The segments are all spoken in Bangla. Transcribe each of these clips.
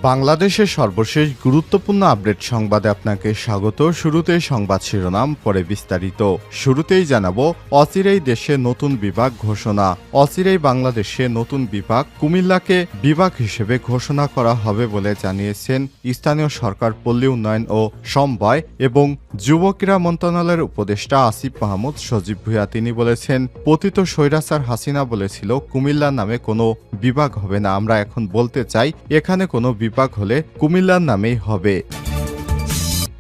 বাংলাদেশের সর্বশেষ গুরুত্বপূর্ণ আপডেট সংবাদে আপনাকে স্বাগত। শুরুতেই সংবাদ শিরোনাম, পরে বিস্তারিত। শুরুতেই জানাবো, অচিরেই দেশে নতুন বিভাগ ঘোষণা। অচিরেই বাংলাদেশে নতুন বিভাগ কুমিল্লাকে বিভাগ হিসেবে ঘোষণা করা হবে বলে জানিয়েছেন স্থানীয় সরকার, পল্লী উন্নয়ন ও সমবায় এবং যুব ক্রীড়া মন্ত্রণালয়ের উপদেষ্টা আসিফ মাহমুদ সজীব ভুঁইয়া। তিনি বলেছেন, পতিত স্বৈরাচার হাসিনা বলেছিল কুমিল্লা নামে কোনো বিভাগ হবে না। আমরা এখন বলতে চাই, এখানে কোনো বিভাগ হলে কুমিল্লার নামেই হবে।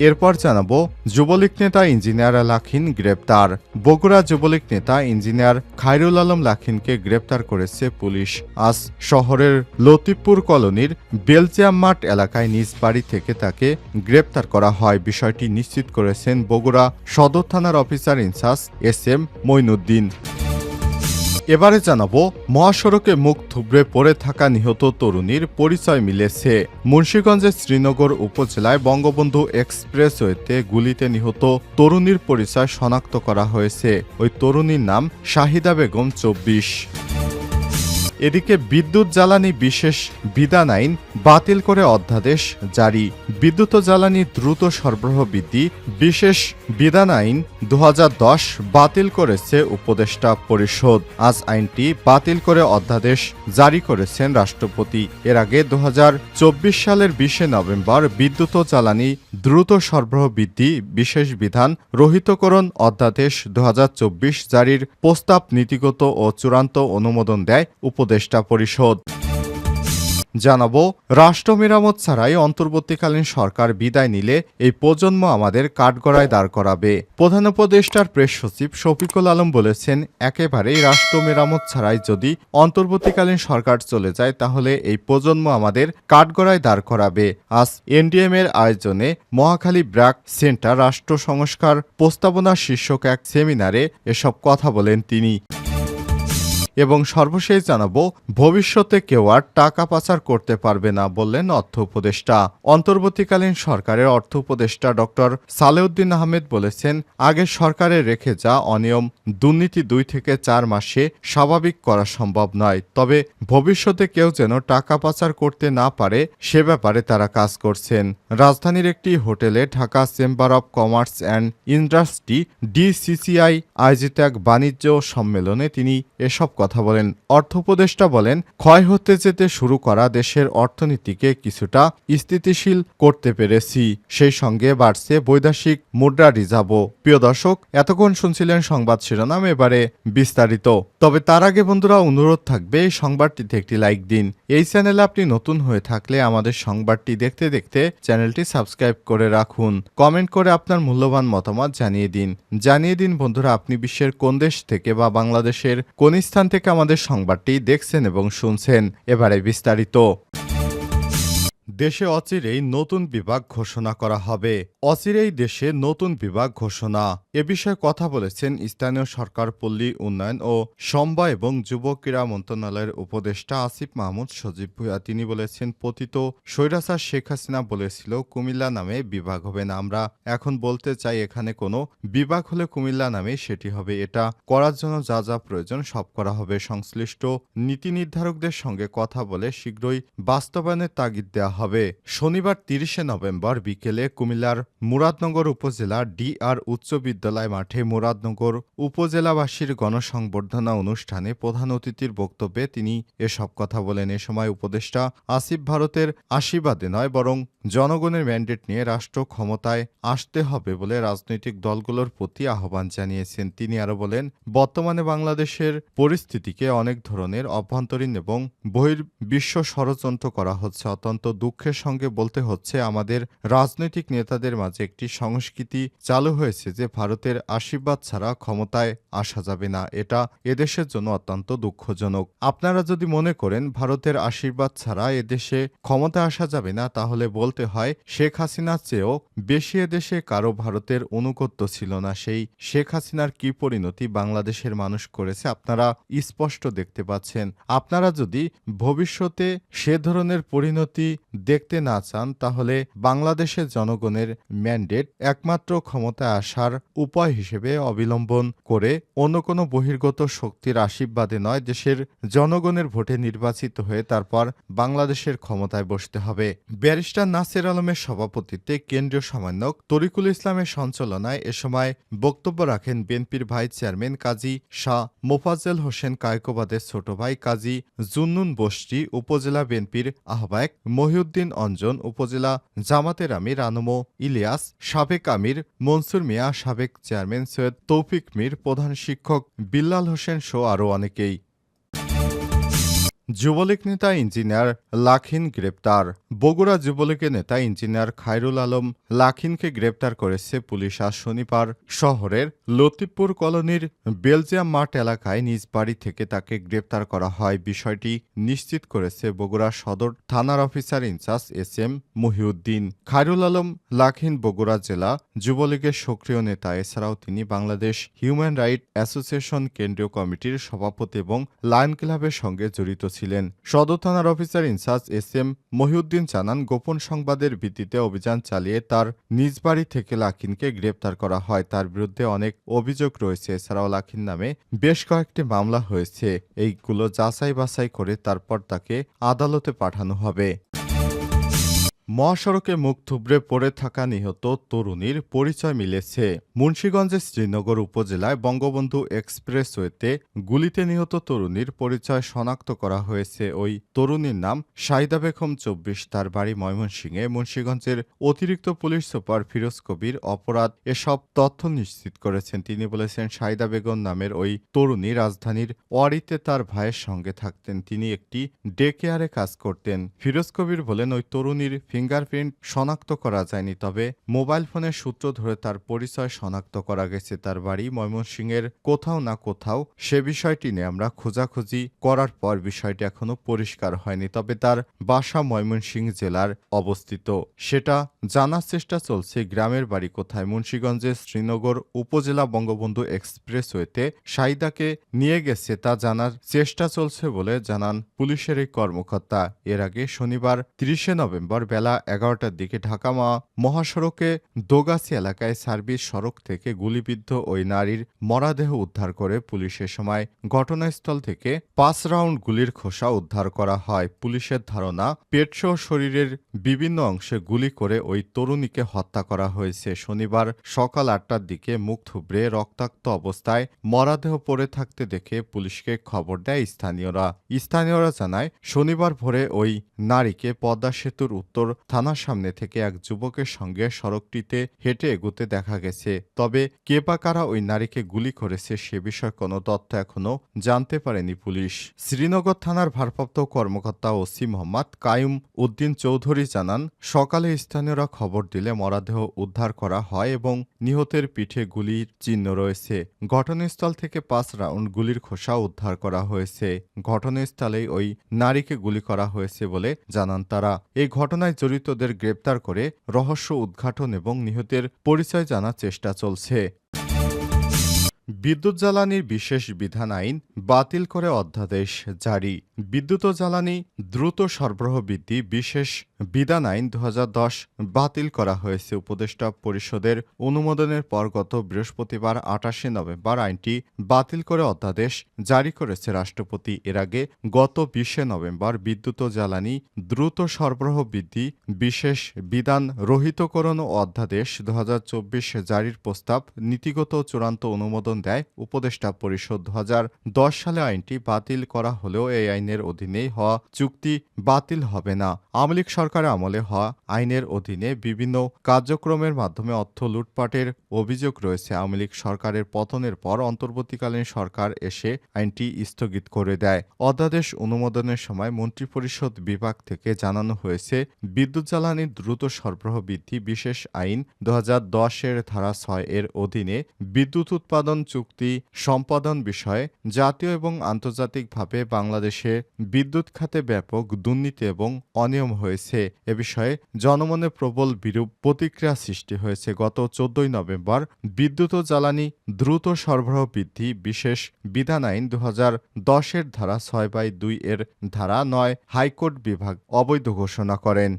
এরপর জানাবো, যুবলীগ নেতা ইঞ্জিনিয়ার লাখিন গ্রেপ্তার। বগুড়া যুবলীগ নেতা ইঞ্জিনিয়ার খায়রুল আলম লাখিনকে গ্রেপ্তার করেছে পুলিশ। আজ শহরের লতিফপুর কলোনির বেলজিয়াম মাঠ এলাকায় নিজ বাড়ি থেকে তাকে গ্রেপ্তার করা হয়। বিষয়টি নিশ্চিত করেছেন বগুড়া সদর থানার অফিসার ইনচার্জ SM মঈনুদ্দিন। এবারে জানাবো, মহাসড়কে মুখ থুবড়ে পড়ে থাকা নিহত তরুণীর পরিচয় মিলেছে। মুন্সিগঞ্জের শ্রীনগর উপজেলায় বঙ্গবন্ধু এক্সপ্রেসওয়েতে গুলিতে নিহত তরুণীর পরিচয় শনাক্ত করা হয়েছে। ওই তরুণীর নাম শাহিদা বেগম, 24। এদিকে বিদ্যুৎ জ্বালানি বিশেষ বিধান আইন বাতিল করে অধ্যাদেশ জারি। বিদ্যুৎ ও জ্বালানি দ্রুত সরবরাহ বৃদ্ধি বিশেষ বিধান আইন 2010 বাতিল করেছে উপদেষ্টা পরিষদ। আজ আইনটি বাতিল করে অধ্যাদেশ জারি করেছেন রাষ্ট্রপতি। এর আগে 2024 সালের 20 নভেম্বর বিদ্যুৎ ও জ্বালানি দ্রুত সরবরাহ বৃদ্ধি বিশেষ বিধান রহিতকরণ অধ্যাদেশ 2024 জারির প্রস্তাব নীতিগত ও চূড়ান্ত অনুমোদন দেয় উপদেষ্টা পরিষদ। জানাবো, রাষ্ট্র মেরামত ছাড়াই অন্তর্বর্তীকালীন সরকার বিদায় নিলে এই প্রজন্ম আমাদের কাঠগড়ায় দাঁড় করাবে। প্রধান উপদেষ্টার প্রেস সচিব শফিকুল আলম বলেছেন, একেবারেই রাষ্ট্র মেরামত ছাড়াই যদি অন্তর্বর্তীকালীন সরকার চলে যায় তাহলে এই প্রজন্ম আমাদের কাঠগড়ায় দাঁড় করাবে। আজ NDM এর আয়োজনে মহাখালী ব্র্যাক সেন্টার রাষ্ট্র সংস্কার প্রস্তাবনা শীর্ষক এক সেমিনারে এসব কথা বলেন তিনি। এবং সর্বশেষ জানাবো, ভবিষ্যতে কেউ আর টাকা পাচার করতে পারবে না বললেন অর্থ উপদেষ্টা। অন্তর্বর্তীকালীন সরকারের অর্থ উপদেষ্টা ডক্টর সালেউদ্দিন আহমেদ বলেছেন, আগের সরকারে রেখে যা অনিয়ম দুর্নীতি 2 থেকে 4 মাসে স্বাভাবিক করা সম্ভব নয়। তবে ভবিষ্যতে কেউ যেন টাকা পাচার করতে না পারে সে ব্যাপারে তারা কাজ করছেন। রাজধানীর একটি হোটেলে Dhaka chamber of commerce and industry DCCI আয়োজিত এক বাণিজ্য সম্মেলনে তিনি এসব কথা বলেন। অর্থ উপদেষ্টা বলেন, ক্ষয় হতে যেতে শুরু করা দেশের অর্থনীতিকে কিছুটা স্থিতিশীল করতে পেরেছি, সেই সঙ্গে বাড়ছে বৈদেশিক মুদ্রা রিজার্ভও। প্রিয় দর্শক, এতক্ষণ শুনছিলেন সংবাদ শিরোনাম, এবারে বিস্তারিত। তবে তার আগে বন্ধুরা, অনুরোধ থাকবে এই সংবাদটিতে একটি লাইক দিন। এই চ্যানেলে আপনি নতুন হয়ে থাকলে আমাদের সংবাদটি দেখতে দেখতে চ্যানেলটি সাবস্ক্রাইব করে রাখুন। কমেন্ট করে আপনার মূল্যবান মতামত জানিয়ে দিন বন্ধুরা, আপনি বিশ্বের কোন দেশ থেকে বা বাংলাদেশের কোন স্থান থেকে আমাদের সংবাদটি দেখছেন এবং শুনছেন। এবারে বিস্তারিত। দেশে অচিরেই নতুন বিভাগ ঘোষণা করা হবে। অচিরেই দেশে নতুন বিভাগ ঘোষণা। এ বিষয়ে কথা বলেছেন স্থানীয় সরকার, পল্লী উন্নয়ন ও সমবায় এবং যুব ক্রীড়া মন্ত্রণালয়ের উপদেষ্টা আসিফ মাহমুদ সজীব ভুঁইয়া। তিনি বলেছেন, পতিত স্বৈরাচার শেখ হাসিনা বলেছিল কুমিল্লা নামে বিভাগ হবে না। আমরা এখন বলতে চাই, এখানে কোনো বিভাগ হলে কুমিল্লা নামে সেটি হবে। এটা করার জন্য যা যা প্রয়োজন সব করা হবে। সংশ্লিষ্ট নীতি নির্ধারকদের সঙ্গে কথা বলে শীঘ্রই বাস্তবায়নের তাগিদ দেওয়া হবে। শনিবার 30 নভেম্বর বিকেলে কুমিল্লার মুরাদনগর উপজেলা DR উচ্চ বিদ্যালয় মাঠে মুরাদনগর উপজেলাবাসীর গণসংবর্ধনা অনুষ্ঠানে প্রধান অতিথির বক্তব্যে তিনি এসব কথা বলেন। এ সময় উপদেষ্টা আসিফ ভারতের আশীর্বাদে নয় বরং জনগণের ম্যান্ডেট নিয়ে রাষ্ট্র ক্ষমতায় আসতে হবে বলে রাজনৈতিক দলগুলোর প্রতি আহ্বান জানিয়েছেন। তিনি আরো বলেন, বর্তমানে বাংলাদেশের পরিস্থিতিকে অনেক ধরনের অভ্যন্তরীণ এবং বহির্বিশ্ব ষড়যন্ত্র করা হচ্ছে। অত্যন্ত দুঃখের সঙ্গে বলতে হচ্ছে, আমাদের রাজনৈতিক নেতাদের মাঝে একটি সংস্কৃতি চালু হয়েছে যে ভারতের আশীর্বাদ ছাড়া ক্ষমতায় আসা যাবে না। এটা এদেশের জন্য অত্যন্ত দুঃখজনক। আপনারা যদি মনে করেন ভারতের আশীর্বাদ ছাড়া এদেশে ক্ষমতায় আসা যাবে না, তাহলে বলতে হয় শেখ হাসিনার চেয়েও বেশি এদেশে কারো ভারতের অনুগত্য ছিল না। সেই শেখ হাসিনার কি পরিণতি বাংলাদেশের মানুষ করেছে আপনারা স্পষ্ট দেখতে পাচ্ছেন। আপনারা যদি ভবিষ্যতে সে ধরনের পরিণতি দেখতে না চান তাহলে বাংলাদেশের জনগণের ম্যান্ডেট একমাত্র ক্ষমতায় আসার উপায় হিসেবে অবলম্বন করে অন্য কোনো বহির্গত শক্তির আশীর্বাদে নয়, দেশের জনগণের ভোটে নির্বাচিত হয়ে তারপর বাংলাদেশের ক্ষমতায় বসতে হবে। ব্যারিস্টার নাসির আলমের সভাপতিত্বে কেন্দ্রীয় সমন্বয়ক তরিকুল ইসলামের সঞ্চালনায় এ সময় বক্তব্য রাখেন বিএনপির ভাইস চেয়ারম্যান কাজী শাহ মোফাজ্জল হোসেন কায়কোবাদের ছোট ভাই কাজী জুন্নুন বসরি, উপজেলা বিএনপির আহ্বায়ক মহিউদ্দিন অঞ্জন, উপজেলা জামাতের আমির আনমো ইলিয়াস, সাবেক আমির মনসুর মিয়া, সাবেক চেয়ারম্যান সৈয়দ তৌফিক মীর, প্রধান শিক্ষক বিল্লাল হোসেন সহ আরও অনেকেই। যুবলীগ নেতা ইঞ্জিনিয়ার লাখিন গ্রেপ্তার। বগুড়া যুবলীগের নেতা ইঞ্জিনিয়ার খায়রুল আলম লাখিনকে গ্রেপ্তার করেছে পুলিশ। আজ শনিবার শহরের লতিফপুর কলোনির বেলজিয়াম মাঠ এলাকায় নিজ বাড়ি থেকে তাকে গ্রেপ্তার করা হয়। বিষয়টি নিশ্চিত করেছে বগুড়া সদর থানার officer in charge S M Mohiuddin. Khairul Alam Lakhin Bogura জেলা যুবলীগের সক্রিয় নেতা। এছাড়াও তিনি বাংলাদেশ হিউম্যান রাইট অ্যাসোসিয়েশন কেন্দ্রীয় কমিটির সভাপতি এবং লায়ন ক্লাবের সঙ্গে জড়িত ছিলেন। সদর থানার officer in charge S M Mohiuddin জানান, গোপন সংবাদের ভিত্তিতে অভিযান চালিয়ে তার নিজ বাড়ি থেকে লাখিনকে গ্রেপ্তার করা হয়। তার বিরুদ্ধে অনেক অভিযোগ রয়েছে। এছাড়াও লাখিন নামে বেশ কয়েকটি মামলা হয়েছে। এইগুলো যাচাই বাছাই করে তারপর তাকে আদালতে পাঠানো হবে। মহাসড়কে মুখ থুবড়ে পড়ে থাকা নিহত তরুণীর পরিচয় মিলেছে। মুন্সিগঞ্জের শ্রীনগর উপজেলায় বঙ্গবন্ধু এক্সপ্রেসওয়েতে গুলিতে নিহত তরুণীর পরিচয় শনাক্ত করা হয়েছে। ওই তরুণীর নাম শাহিদা বেগম 24, তার বাড়ি ময়মনসিংহে। মুন্সিগঞ্জের অতিরিক্ত পুলিশ সুপার ফিরোজ কবির অপরাধ এসব তথ্য নিশ্চিত করেছেন। তিনি বলেছেন, শাহিদা বেগম নামের ওই তরুণী রাজধানীর ওয়ারিতে তার ভাইয়ের সঙ্গে থাকতেন। তিনি একটি ডে কেয়ারে কাজ করতেন। ফিরোজ কবির বলেন, ওই তরুণীর ফিঙ্গারপ্রিন্ট শনাক্ত করা যায়নি, তবে মোবাইল ফোনের সূত্র ধরে তার পরিচয় শনাক্ত করা গেছে। তার বাড়ি ময়মনসিংহের কোথাও না কোথাও। সে বিষয়টি নিয়ে আমরা খোঁজাখুঁজি করার পর বিষয়টি এখনো পরিষ্কার হয়নি, তবে তার বাসা ময়মনসিংহ জেলার অবস্থিত সেটা জানার চেষ্টা চলছে। গ্রামের বাড়ি কোথায়? মুন্সিগঞ্জের শ্রীনগর উপজেলা বঙ্গবন্ধু এক্সপ্রেসওয়েতে শাহিদাকে নিয়ে গেছে তা জানার চেষ্টা চলছে বলে জানান পুলিশের এই কর্মকর্তা। এর আগে শনিবার 30 নভেম্বর বেলা 11টার দিকে ঢাকা মহাসড়কে দোগাছি এলাকায় সার্ভিস সড়ক থেকে গুলিবিদ্ধ ওই নারীর মরাদেহ উদ্ধার করে পুলিশ। এ সময় ঘটনাস্থল থেকে 5 রাউন্ড গুলির খোসা উদ্ধার করা হয়। পুলিশের ধারণা, পেটসহ শরীরের বিভিন্ন অংশে গুলি করে ওই তরুণীকে হত্যা করা হয়েছে। শনিবার সকাল 8টার দিকে মুখ থুবড়ে রক্তাক্ত অবস্থায় মরাদেহ পড়ে থাকতে দেখে পুলিশকে খবর দেয় স্থানীয়রা জানায়, শনিবার ভোরে ওই নারীকে পদ্মা সেতুর উত্তর থানার সামনে থেকে এক যুবকের সঙ্গে সড়কটিতে হেঁটে এগুতে দেখা গেছে। তবে কে বা কারা ওই নারীকে গুলি করেছে সে বিষয়ে কোনো তথ্য এখনো জানতে পারেনি পুলিশ। শ্রীনগর থানার ভারপ্রাপ্ত কর্মকর্তা ওসি মোহাম্মদ কায়ুম উদ্দিন চৌধুরী জানান, সকালে স্থানীয়রা খবর দিলে মরদেহ উদ্ধার করা হয় এবং নিহতের পিঠে গুলির চিহ্ন রয়েছে। ঘটনাস্থল থেকে 5 রাউন্ড গুলির খোসা উদ্ধার করা হয়েছে। ঘটনাস্থলেই ওই নারীকে গুলি করা হয়েছে বলে জানান তারা। এই ঘটনায় জড়িতদের গ্রেপ্তার করে রহস্য উদ্ঘাটন এবং নিহতের পরিচয় জানার চেষ্টা চলছে। বিদ্যুৎ জ্বালানির বিশেষ বিধান আইন বাতিল করে অধ্যাদেশ জারি। বিদ্যুৎ ও জ্বালানি দ্রুত সরবরাহ বৃদ্ধি বিশেষ বিধান আইন 2010 বাতিল করা হয়েছে। উপদেষ্টা পরিষদের অনুমোদনের পর গত বৃহস্পতিবার 28 নভেম্বর আইনটি বাতিল করে অধ্যাদেশ জারি করেছে রাষ্ট্রপতি। এর আগে গত 20 নভেম্বর বিদ্যুৎ ও জ্বালানি দ্রুত সরবরাহ বৃদ্ধি বিশেষ বিধান রহিতকরণ ও অধ্যাদেশ 2024 জারির প্রস্তাব নীতিগত চূড়ান্ত অনুমোদন দেয় উপদেষ্টা পরিষদ। 2010 সালে আইনটি বাতিল করা হলেও এই আইনের অধীনেই হওয়া চুক্তি বাতিল হবে না। আওয়ামী লীগ সরকারের আমলে হওয়া আইনের অধীনে বিভিন্ন কার্যক্রমের মাধ্যমে অর্থ লুটপাটের অভিযোগ রয়েছে। আওয়ামী লীগ সরকারের পতনের পর অন্তর্বর্তীকালীন সরকার এসে আইনটি স্থগিত করে দেয়। অধ্যাদেশ অনুমোদনের সময় মন্ত্রিপরিষদ বিভাগ থেকে জানানো হয়েছে, বিদ্যুৎ জ্বালানির দ্রুত সরবরাহ বৃদ্ধি বিশেষ আইন 2010-এর ধারা 6 এর অধীনে বিদ্যুৎ উৎপাদন চুক্তি সম্পাদন বিষয়ে জাতীয় এবং আন্তর্জাতিকভাবে বাংলাদেশে বিদ্যুৎ খাতে ব্যাপক দুর্নীতি এবং অনিয়ম হয়েছে। এ বিষয়ে জনমনে প্রবল বিরূপ প্রতিক্রিয়া সৃষ্টি হয়েছে। গত 14 নভেম্বর বিদ্যুৎ ও জ্বালানি দ্রুত সরবরাহ বৃদ্ধি বিশেষ বিধান আইন 2010-এর ধারা 6/2 এর ধারা 9 হাইকোর্ট বিভাগ অবৈধ ঘোষণা করেন।